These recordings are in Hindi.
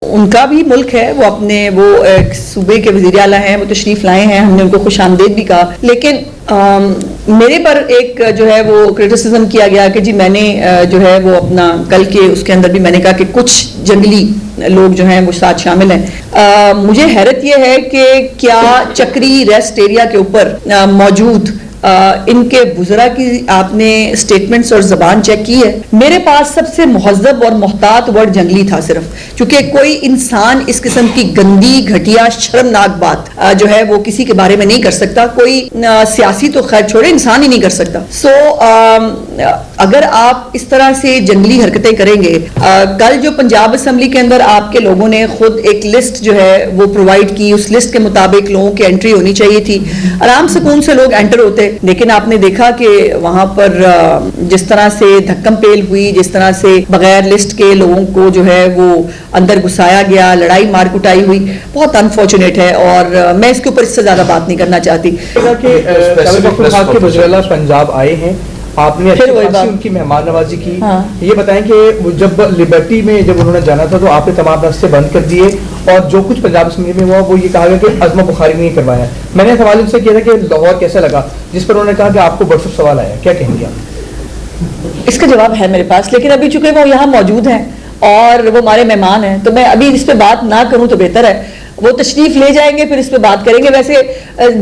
उनका भी मुल्क है, वो अपने वो एक सूबे के वज़ीर आला हैं, वो तशरीफ लाए हैं, हमने उनको खुशामदीद भी कहा। लेकिन मेरे पर एक जो है वो क्रिटिसिज्म किया गया कि जी मैंने जो है वो अपना कल के उसके अंदर भी मैंने कहा कि कुछ जंगली लोग जो हैं वो साथ शामिल हैं। मुझे हैरत ये है कि क्या चक्री रेस्ट एरिया के ऊपर मौजूद इनके बुज़रा की आपने स्टेटमेंट्स और ज़बान चेक की है? मेरे पास सबसे मुहज़्ज़ब और मोहतात वर्ड जंगली था सिर्फ, क्योंकि कोई इंसान इस किस्म की गंदी घटिया शर्मनाक बात जो है वो किसी के बारे में नहीं कर सकता। कोई सियासी तो खैर छोड़े, इंसान ही नहीं कर सकता। सो अगर आप इस तरह से जंगली हरकतें करेंगे, कल जो पंजाब असम्बली के अंदर आपके लोगों ने खुद एक लिस्ट जो है वो प्रोवाइड की, उस लिस्ट के मुताबिक लोगों की एंट्री होनी चाहिए थी, आराम सुकून से लोग एंटर होते। लेकिन आपने देखा कि वहां पर जिस तरह से धक्कम पेल हुई, जिस तरह से बगैर लिस्ट के लोगों को जो है वो अंदर घुसाया गया, लड़ाई मार कुटाई हुई, बहुत अनफॉर्चुनेट है। और मैं इसके ऊपर इससे ज्यादा बात नहीं करना चाहती। पंजाब आए हैं, आपने उनकी मेहमान नवाजी की। हाँ। ये बताएं कि जब लिबर्टी में जब उन्होंने जाना था तो आपने तमाम रास्ते बंद कर दिए और जो कुछ पंजाब असम्बली में हुआ वो ये कहा गया कि अज़मा बुखारी नहीं करवाया। मैंने सवाल उनसे किया था कि लाहौर कैसा लगा, जिस पर उन्होंने कहा कि आपको बरसों सवाल आया, क्या कहेंगे आप? इसका जवाब है मेरे पास, लेकिन अभी चूंकि वो यहाँ मौजूद हैं और वो हमारे मेहमान हैं तो मैं अभी इस पर बात ना करूँ तो बेहतर है। वो तशरीफ ले जाएंगे फिर इस पे बात करेंगे। वैसे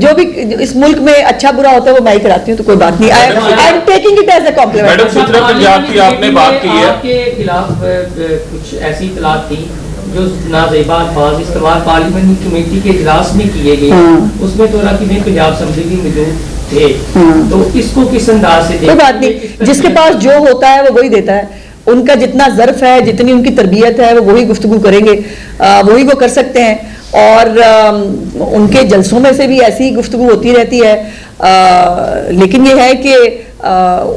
जो भी इस मुल्क में अच्छा बुरा होता है वो मैं ही कराती हूँ, तो कोई बात नहीं। I am taking it as a compliment. Madam Sutra Punjab की आपने बात की है, आपके खिलाफ कुछ ऐसी इतलात थी जो नाज़ेबा अल्फाज इस्तेमाल पार्लियामेंट्री कमेटी के इजलास में किए गए, उसमें तो रकीब पंजाब असम्बली भी मौजूद थे, तो इसको किस अंदाज से? कोई बात नहीं, जिसके पास जो होता है वो वही देता है। उनका जितना ज़र्फ है, जितनी उनकी तरबियत है, वो वही गुफ्तगू करेंगे, वही वो कर सकते हैं। और उनके जलसों में से भी ऐसी गुफ्तगू होती रहती है। लेकिन ये है कि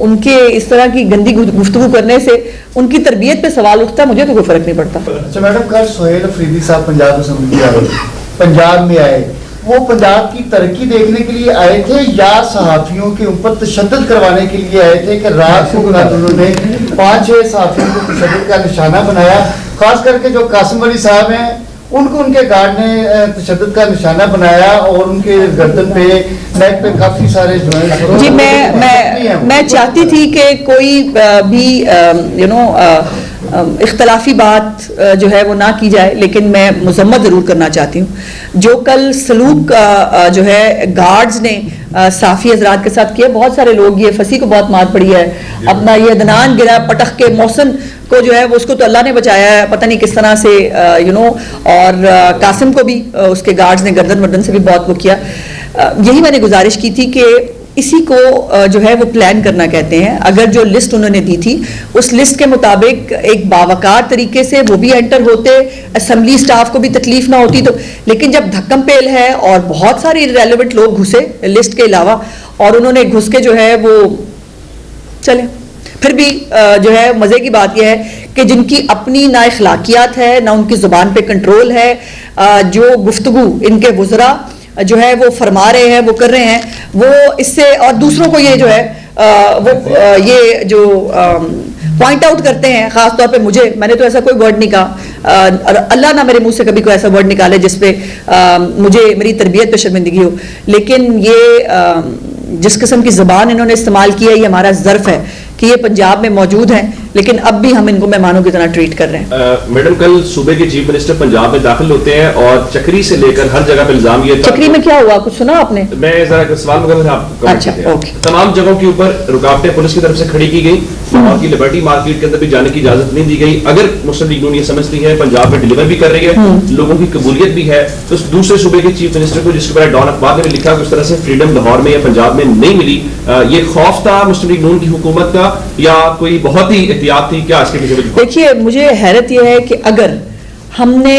उनके इस तरह की गंदी गुफ्तगू करने से उनकी तरबियत पे सवाल उठता है, मुझे तो कोई फर्क नहीं पड़ता। अच्छा मैडम, कल सोहेल अफरीदी साहब पंजाब असम्बली आए, पंजाब में आए, वो पंजाब की तरक्की देखने के लिए आए थे या सहाफियों के ऊपर तशद्दुद करवाने के लिए आए थे? कि रात को उन्होंने 5-6 सहाफियों को तशद्दुद का निशाना बनाया, खास करके जो कासिम अली साहब हैं उनको उनके गार्ड ने तशद्दुद का निशाना बनाया और उनके गर्दन पे, नेक पे काफी सारे जो है। जी मैं चाहती थी कि कोई भी इख्तलाफी बात जो है वो ना की जाए, लेकिन मैं मजम्मत ज़रूर करना चाहती हूँ। जो कल सलूक जो है गार्ड्स ने साफ़ी हजरात के साथ किया, बहुत सारे लोग, ये फंसी को बहुत मार पड़ी है, अपना ये अदनान गिरा पटख के मौसम को जो है वो उसको तो अल्लाह ने बचाया है, पता नहीं किस तरह से और कासिम को भी उसके गार्ड्स ने गर्दन वर्दन से भी बहुत वो किया। यही मैंने गुजारिश की थी कि इसी को जो है वो प्लान करना कहते हैं। अगर जो लिस्ट उन्होंने दी थी उस लिस्ट के मुताबिक एक बावकार तरीके से वो भी एंटर होते, असम्बली स्टाफ को भी तकलीफ ना होती, तो लेकिन जब धक्कम पेल है और बहुत सारे इररेलेवेंट लोग घुसे लिस्ट के अलावा और उन्होंने घुस के जो है वो चले, फिर भी जो है मज़े की बात यह है कि जिनकी अपनी ना इखलाकियात है, ना उनकी ज़ुबान पे कंट्रोल है, जो गुफ्तगू इनके वुज़रा जो है वो फरमा रहे हैं, वो कर रहे हैं, वो इससे और दूसरों को ये जो है वो ये जो पॉइंट आउट करते हैं, ख़ास तौर पे मुझे, मैंने तो ऐसा कोई वर्ड नहीं कहा और अल्लाह ना मेरे मुंह से कभी कोई ऐसा वर्ड निकाले जिसपे मुझे मेरी तरबियत पे शर्मिंदगी हो। लेकिन ये जिस किस्म की ज़बान इन्होंने इस्तेमाल की है, ये हमारा ज़र्फ है कि ये पंजाब में मौजूद हैं, लेकिन अब भी हम इनको मेहमानों की तरह ट्रीट कर रहे हैं। मैडम, कल सूबे के चीफ मिनिस्टर पंजाब में दाखिल होते हैं और चक्री से लेकर हर जगह पे इल्जाम ये, चक्री में क्या हुआ, कुछ सुना आपने? मैं जरा सवाल मगर आप अच्छा, ओके। तमाम जगहों के ऊपर रुकावटें पुलिस की तरफ से खड़ी की गई, लाहौर की लिबर्टी मार्केट के अंदर भी जाने की इजाजत नहीं दी गई। अगर मुस्लिम लीग नून ये समझती है पंजाब में डिलीवर भी कर रही है, लोगों की कबूलियत भी है, तो दूसरे सूबे के चीफ मिनिस्टर को, जिसके बारे डॉन अखबार ने भी लिखा कि उस तरह से फ्रीडम लाहौर में या पंजाब में नहीं मिली, ये खौफ था मुस्लिम लीग नून की हुकूमत का या कोई बहुत ही एहतियात थी? क्या इसके पीछे? देखिए, मुझे हैरत यह है कि अगर हमने,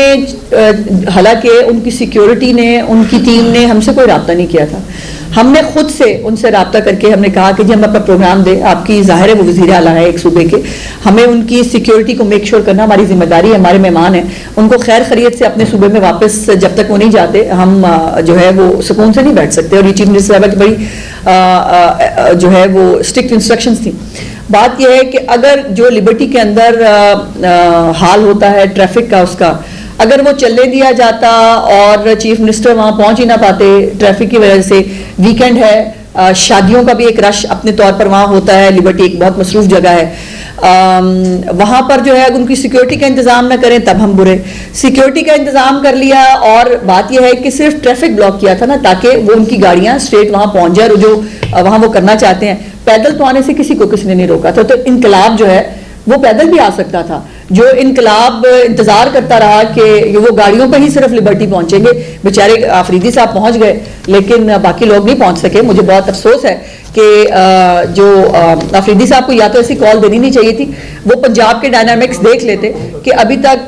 हालांकि उनकी सिक्योरिटी ने, उनकी टीम ने हमसे कोई रब्ता नहीं किया था, हमने खुद से उनसे रब्ता करके हमने कहा कि जी हम अपना प्रोग्राम दें, आपकी ज़ाहिर है वो वज़ीर आला है एक सूबे के, हमें उनकी सिक्योरिटी को मेक श्योर करना हमारी जिम्मेदारी है, हमारे मेहमान हैं, उनको खैर खैरियत से अपने सूबे में वापस जब तक वो नहीं जाते हम जो है वो सुकून से नहीं बैठ सकते। और ये चीफ मिनिस्टर साहब की बड़ी जो है वो स्ट्रिक्ट इंस्ट्रक्शंस थी। बात यह है कि अगर जो लिबर्टी के अंदर हाल होता है ट्रैफिक का, उसका अगर वो चलने दिया जाता और चीफ मिनिस्टर वहां पहुंच ही ना पाते ट्रैफिक की वजह से, वीकेंड है, शादियों का भी एक रश अपने तौर पर वहां होता है, लिबर्टी एक बहुत मसरूफ जगह है, वहां पर जो है उनकी सिक्योरिटी का इंतजाम ना करें तब हम बुरे। सिक्योरिटी का इंतजाम कर लिया और बात यह है कि सिर्फ ट्रैफिक ब्लॉक किया था ना ताकि वो उनकी गाड़ियां स्ट्रेट वहां पहुंच जाए, जो वहां वो करना चाहते हैं। पैदल तो आने से किसी को किसी ने नहीं रोका था, तो इनकलाब जो है वो पैदल भी आ सकता था। जो इनकलाब इंतजार करता रहा कि वो गाड़ियों पर ही सिर्फ लिबर्टी पहुंचेंगे, बेचारे आफरीदी साहब पहुंच गए लेकिन बाकी लोग नहीं पहुंच सके। मुझे बहुत अफसोस है कि जो आफरीदी साहब को या तो ऐसी कॉल देनी नहीं चाहिए थी, वो पंजाब के डायनामिक्स देख लेते कि अभी तक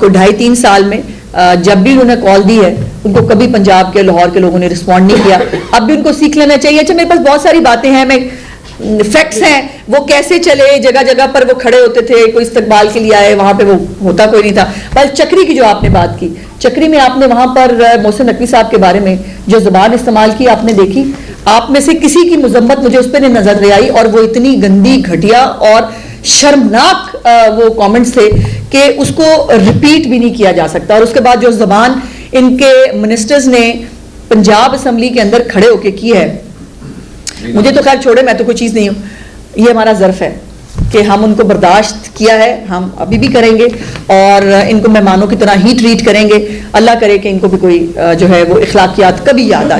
को 2.5-3 साल में जब भी उन्होंने कॉल दी है उनको कभी पंजाब के लाहौर के लोगों ने रिस्पॉन्ड नहीं किया। अब भी उनको सीख लेना चाहिए। अच्छा, मेरे पास बहुत सारी बातें हैं, मैं फैक्ट्स हैं, वो कैसे चले, जगह जगह पर वो खड़े होते थे, कोई इस्तकबाल के लिए आए, वहां पे वो होता कोई नहीं था। पर चक्री की जो आपने बात की, चक्री में आपने वहां पर मोहसिन नकवी साहब के बारे में जो जुबान इस्तेमाल की आपने देखी, आप में से किसी की मुजम्मत मुझे उस पर नजर नहीं आई, और वो इतनी गंदी, घटिया और शर्मनाक वो कमेंट्स थे कि उसको रिपीट भी नहीं किया जा सकता। और उसके बाद जो जुबान इनके मिनिस्टर्स ने पंजाब असम्बली के अंदर खड़े होकर की है, मुझे तो खैर छोड़े, मैं तो कोई चीज़ नहीं हूँ, ये हमारा ज़र्फ है कि हम उनको बर्दाश्त किया है, हम अभी भी करेंगे और इनको मेहमानों की तरह ही ट्रीट करेंगे। अल्लाह करे कि इनको भी कोई जो है वो इखलाकियात कभी याद आ जाए।